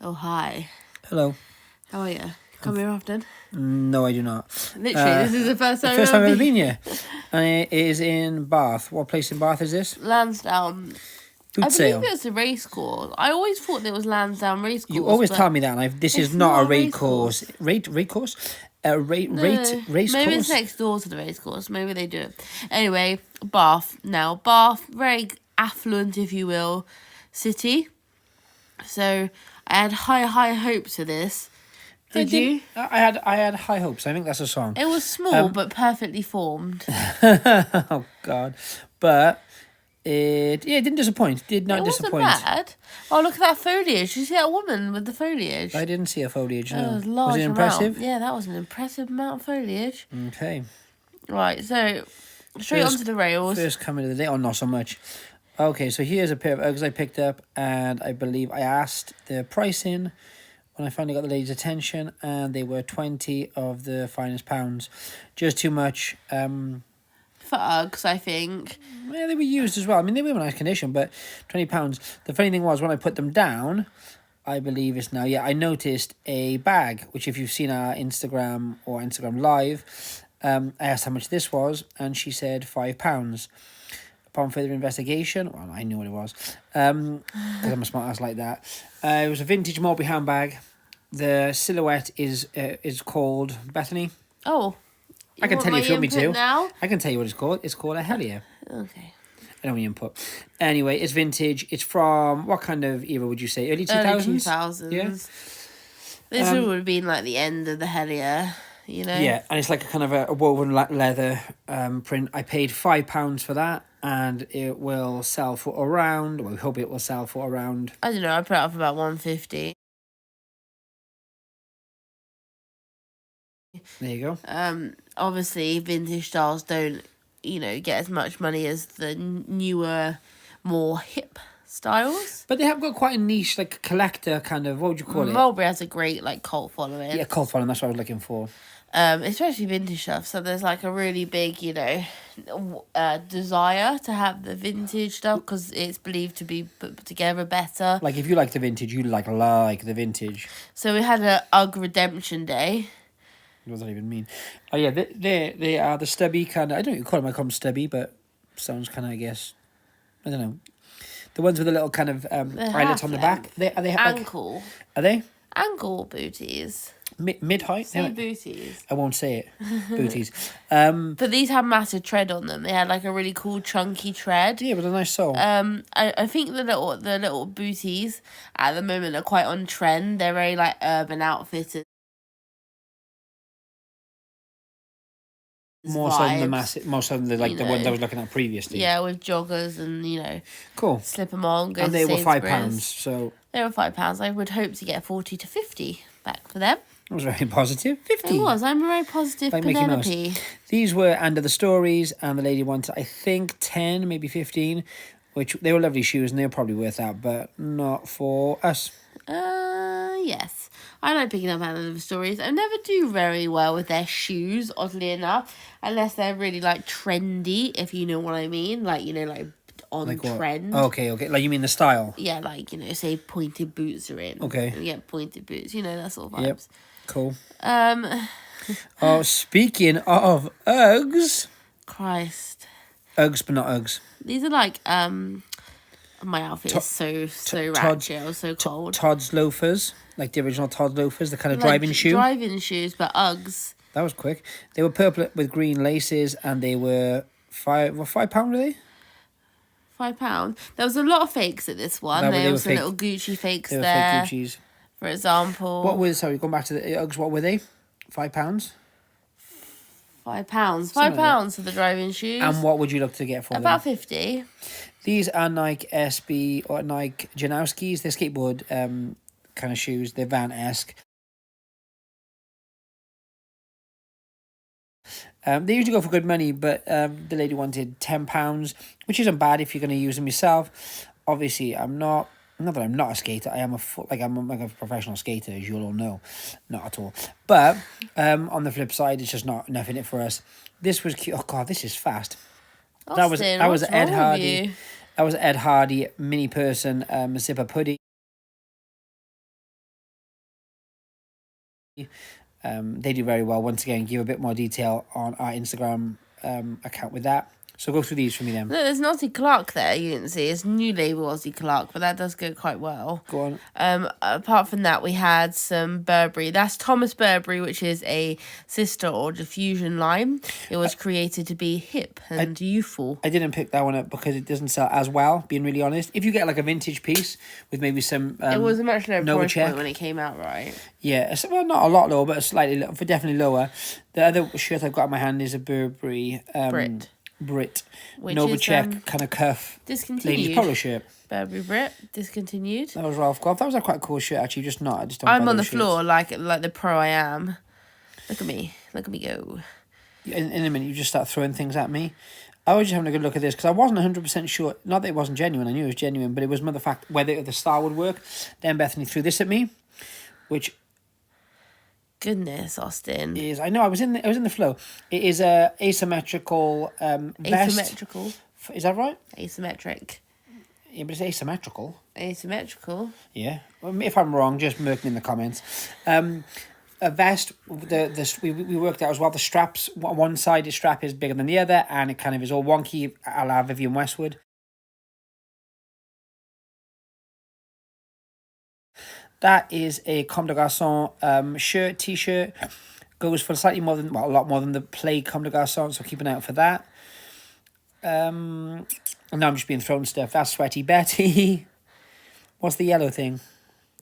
Oh, hi. Hello. How are you? Come here often? No, I do not. Literally, this is the first time I've ever been here. And it is in Bath. What place in Bath is this? Lansdowne. Boot I sale. believe it's a race course. I always thought it was Lansdowne race course. You always tell me that, and this is not a race course. Race course? Race Maybe course? it's next door to the race course. Maybe they do it. Anyway, Bath. Now, Bath, very affluent, if you will, city. So, I had high hopes for this. Did you? I had high hopes. I think that's a song. It was small, but perfectly formed. Oh, God. But it didn't disappoint. Did not disappoint. It wasn't bad. Oh, look at that foliage. Did you see that woman with the foliage? I didn't see a foliage, no. Was it impressive? Yeah, that was an impressive amount of foliage. Okay. Right, so straight onto the rails. First coming of the day. Oh, not so much. Okay, so here's a pair of Uggs I picked up, and I believe I asked the price in when I finally got the lady's attention, and they were 20 of the finest pounds. Just too much. For Uggs, I think. Yeah, they were used as well. I mean, they were in nice condition, but £20. The funny thing was, when I put them down, I believe it's now, I noticed a bag, which if you've seen our Instagram or Instagram Live, I asked how much this was, and she said £5. Upon further investigation, well, I knew what it was, because I'm a smart ass like that. It was a vintage Mulberry handbag. The silhouette is called Bethany. Oh, I can tell you if you want me to. Now? I can tell you what it's called. It's called a Hellier. Okay. I don't want input. Anyway, it's vintage. It's from, what kind of era would you say? Early 2000s? Early 2000s. Yeah. This would have been like the end of the Hellier, you know? Yeah, and it's like a kind of a woven leather print. I paid £5 for that, and it will sell for around, well, we hope it will sell for around, I don't know, I put it up for about 150. There you go. Obviously, vintage styles don't, get as much money as the newer, more hip styles. But they have got quite a niche, like, collector kind of, what would you call it? Mulberry has a great, cult following. Yeah, cult following, that's what I was looking for. Especially vintage stuff. So there's, a really big, desire to have the vintage stuff because it's believed to be put together better. Like, if you like the vintage, you like the vintage. So we had a UGG Redemption Day. What does that even mean? Oh, yeah, they are the stubby kind of, I don't know what you call them, I call them stubby, but sounds kind of, I guess, I don't know. The ones with the little kind of eyelets on the back. Are they ankle? Are they? Ankle booties. Mid-height? Say booties. I won't say it. Booties. But these had massive tread on them. They had a really cool chunky tread. Yeah, with a nice sole. I think the little booties at the moment are quite on trend. They're very urban outfitted. More so than the massive, most of them, the ones I was looking at previously. Yeah, with joggers and, cool. Slip them on, go and to they were Sainsbury's. £5, so... They were £5. I would hope to get 40 to 50 back for them. It was very positive. 50. It was. I'm a very positive Penelope. These were Under the Stories, and the lady wanted, I think, 10, maybe 15, which they were lovely shoes, and they were probably worth that, but not for us. Yes. I like picking up Under the Stories. I never do very well with their shoes, oddly enough, unless they're really, trendy, if you know what I mean. On trend. Okay. Like, you mean the style? Yeah, say pointed boots are in. Okay. You get pointed boots, that sort of vibes. Yep. Cool. Oh, speaking of Uggs. Christ. Uggs, but not Uggs. These are my outfit is so ratchet. I was so cold. Todd's loafers, like the original Todd loafers, the kind of driving shoe. Driving shoes, but Uggs. That was quick. They were purple with green laces, and they were £5, were they? £5. There was a lot of fakes at this one. No, there was some little Gucci fakes there. They were fake Gucci's. For example. Going back to the Uggs, what were they? £5? £5. £5 for the driving shoes. And what would you look to get for them? About 50. These are Nike SB or Nike Janowskis. They're skateboard kind of shoes. They're Van-esque. They usually go for good money, but the lady wanted £10, which isn't bad if you're going to use them yourself. Obviously, not that I'm not a skater. I'm a professional skater, as you'll all know. Not at all. But on the flip side, it's just not enough in it for us. This was cute. Oh God, this is fast. Austin, that was Ed Hardy. That was Ed Hardy mini person zipper hoodie. They do very well. Once again, give a bit more detail on our Instagram account with that. So go through these for me then. Look, there's an Aussie Clark there, you can see. It's new label Aussie Clark, but that does go quite well. Go on. Apart from that, we had some Burberry. That's Thomas Burberry, which is a sister or diffusion line. It was created to be hip and youthful. I didn't pick that one up because it doesn't sell as well, being really honest. If you get like a vintage piece with maybe some it was a much lower price check. point when it came out, right? Yeah, well, not a lot lower, but slightly, definitely lower. The other shirt I've got in my hand is a Burberry Brit. Which Novacek is, kind of cuff. discontinued. Ladies polo shirt. Burberry Brit, discontinued. That was Ralph Goff. That was a quite cool shirt, actually. Just not. I just don't. I'm on the floor like the pro I am. Look at me go. In a minute, you just start throwing things at me. I was just having a good look at this because I wasn't 100% sure. Not that it wasn't genuine. I knew it was genuine, but it was more the fact whether the style would work. Then Bethany threw this at me, which. Goodness, Austin. Is I know I was in the flow. It is a asymmetrical vest. Asymmetrical. Is that right? Asymmetric. Yeah, but it's asymmetrical. Asymmetrical. Yeah. If I'm wrong, just murk me in the comments. A vest. We worked out as well. The straps. One side strap is bigger than the other, and it kind of is all wonky, a la Vivienne Westwood. That is a Comme des Garçons shirt, t-shirt. Goes for slightly more than, a lot more than the play Comme des Garçons, so keep an eye out for that. And now I'm just being thrown stuff. That's Sweaty Betty. What's the yellow thing?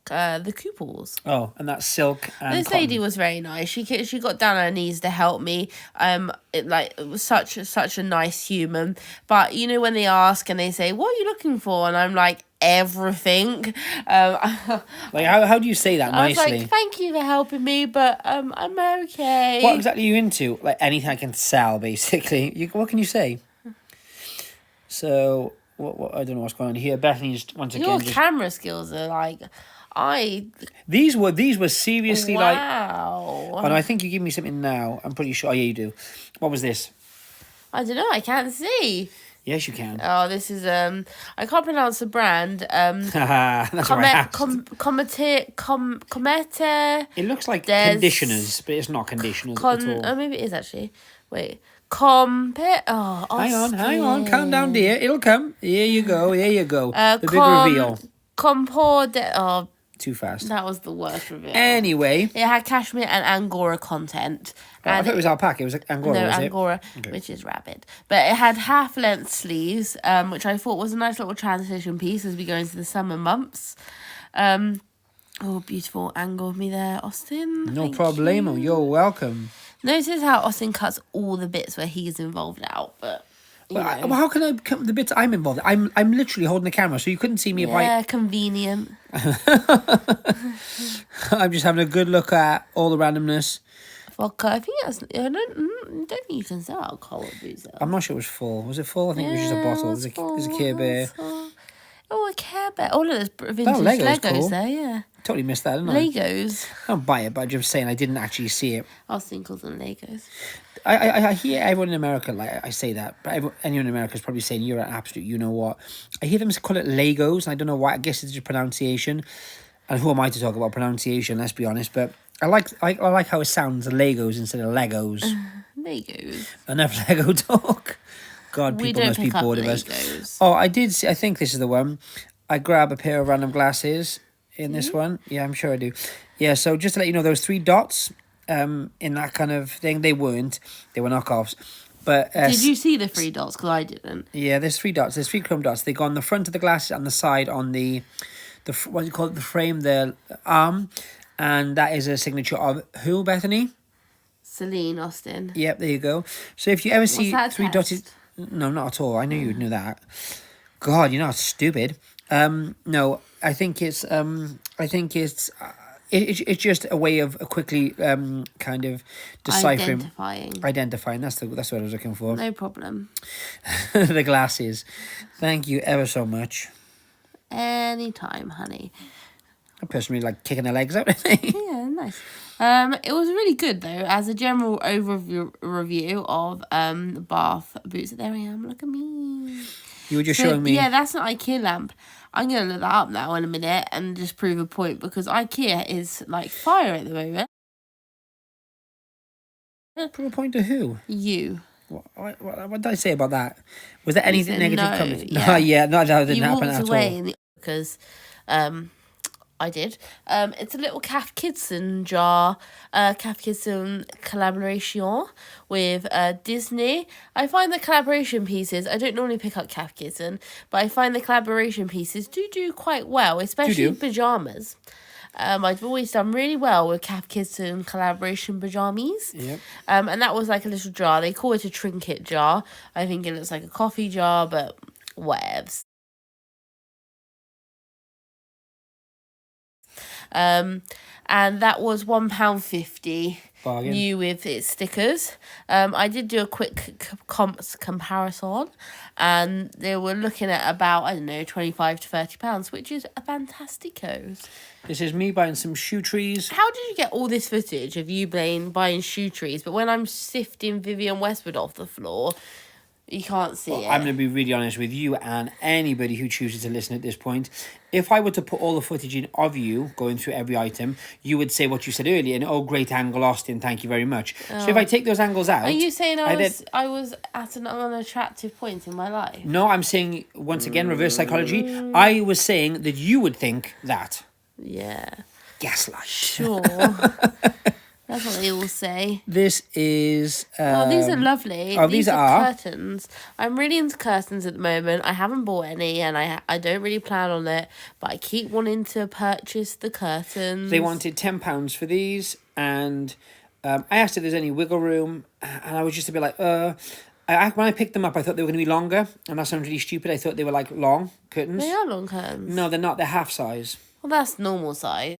The couples. Oh, and that's silk and this cotton. lady was very nice. She got down on her knees to help me. It was such a nice human. But you know when they ask and they say, "What are you looking for?" and I'm like, everything. Like how do you say that nicely? I was like, "Thank you for helping me, but I'm okay." What exactly are you into? Like anything I can sell, basically. What can you say? So what I don't know what's going on here. Bethany's once again. Your camera skills are like. These were seriously like. Wow. Oh, no, I think you give me something now. I'm pretty sure. Oh, yeah, you do. What was this? I don't know. I can't see. Yes, you can. Oh, this is I can't pronounce the brand. That's right. Comete. It looks like conditioners, but it's not conditioners at all. Oh, maybe it is actually. Wait. Hang on. Calm down, dear. It'll come. Here you go. The big reveal. Too fast. That was the worst reveal. Anyway. It had cashmere and Angora content. I thought it was alpaca. It was Angora, no, was Angora, okay. Which is rabbit. But it had half-length sleeves, which I thought was a nice little transition piece as we go into the summer months. Oh, beautiful angle of me there, Austin. No problemo. You're welcome. Notice how Austin cuts all the bits where he's involved out, but... Well, how can I cut the bits I'm involved in? I'm literally holding the camera, so you couldn't see me if I... Yeah, convenient. I'm just having a good look at all the randomness. Vodka. I think that's... I don't think you can sell alcohol at Boozer. I'm not sure it was full. Was it full? I think it was just a bottle. There's a Care Bear. Oh, a Care Bear. Oh, look, there's vintage Legos Legos there, yeah. Totally missed that, didn't I? Legos. I don't buy it, but I'm just saying I didn't actually see it. Austin calls them Legos. I hear everyone in America, like I say that, but anyone in America is probably saying you're an absolute you-know-what. I hear them call it Legos, and I don't know why. I guess it's just pronunciation. And who am I to talk about pronunciation, let's be honest. But I like how it sounds, Legos instead of Legos. Legos. Enough Lego talk. God, people must be bored of us. Oh, I did see, I think this is the one. I grab a pair of random glasses in this one. Yeah, I'm sure I do. Yeah, so just to let you know, those 3 dots in that kind of thing, they were knockoffs. But did you see the 3 dots? Because I didn't. Yeah, there's 3 dots. There's 3 chrome dots. They go on the front of the glasses and the side on the what do you call it? The frame, the arm. And that is a signature of who, Bethany? Celine Austin. Yep, there you go. So if you ever see 3 dotted... No, not at all. I knew you'd know that. God, you're not stupid. No, I think it's it's just a way of quickly kind of deciphering, identifying. That's what I was looking for. No problem. The glasses. Thank you ever so much. Anytime, honey. I personally like kicking their legs out, I think. Yeah, nice. It was really good though, as a general review of bath boots. There I am. Look at me. You were just showing me. Yeah, that's an IKEA lamp. I'm gonna look that up now in a minute and just prove a point because IKEA is like fire at the moment. Prove a point to who? You. What did I say about that? Was there anything said negative no, coming? yeah. No, yeah, no, that didn't You happen walked at away all. because I did. It's a little Cath Kidston jar, Cath Kidston collaboration with Disney. I find the collaboration pieces, I don't normally pick up Cath Kidston, but I find the collaboration pieces do quite well, especially pyjamas. I've always done really well with Cath Kidston collaboration pajamas. Yep. And that was like a little jar. They call it a trinket jar. I think it looks like a coffee jar, but whatevs. And that was £1.50. Bargain. New with its stickers. I did do a quick comparison, and they were looking at about, I don't know, £25 to £30, which is a fantasticos. This is me buying some shoe trees. How did you get all this footage of you buying shoe trees, but when I'm sifting Vivienne Westwood off the floor, you can't see it? I'm going to be really honest with you and anybody who chooses to listen at this point. If I were to put all the footage in of you going through every item, you would say what you said earlier, and oh, great angle, Austin, thank you very much. So if I take those angles out... Are you saying I was at an unattractive point in my life? No, I'm saying, once again, reverse psychology. I was saying that you would think that. Yeah. Gaslight. Sure. That's what they all say. This is... oh, these are lovely. Oh, these are curtains. I'm really into curtains at the moment. I haven't bought any, and I don't really plan on it, but I keep wanting to purchase the curtains. They wanted £10 for these, and I asked if there's any wiggle room, and I was just a bit like, when I picked them up, I thought they were going to be longer, and that sounds really stupid. I thought they were like long curtains. They are long curtains. No, they're not. They're half size. Well, that's normal size.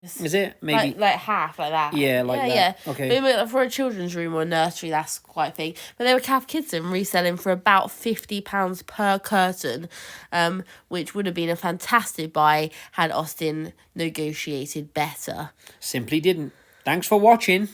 Is it? Maybe. Like half, like that. Yeah, like that. Yeah. Okay. But for a children's room or a nursery, that's quite a thing. But they were Cath Kidston reselling for about £50 per curtain, which would have been a fantastic buy had Austin negotiated better. Simply didn't. Thanks for watching.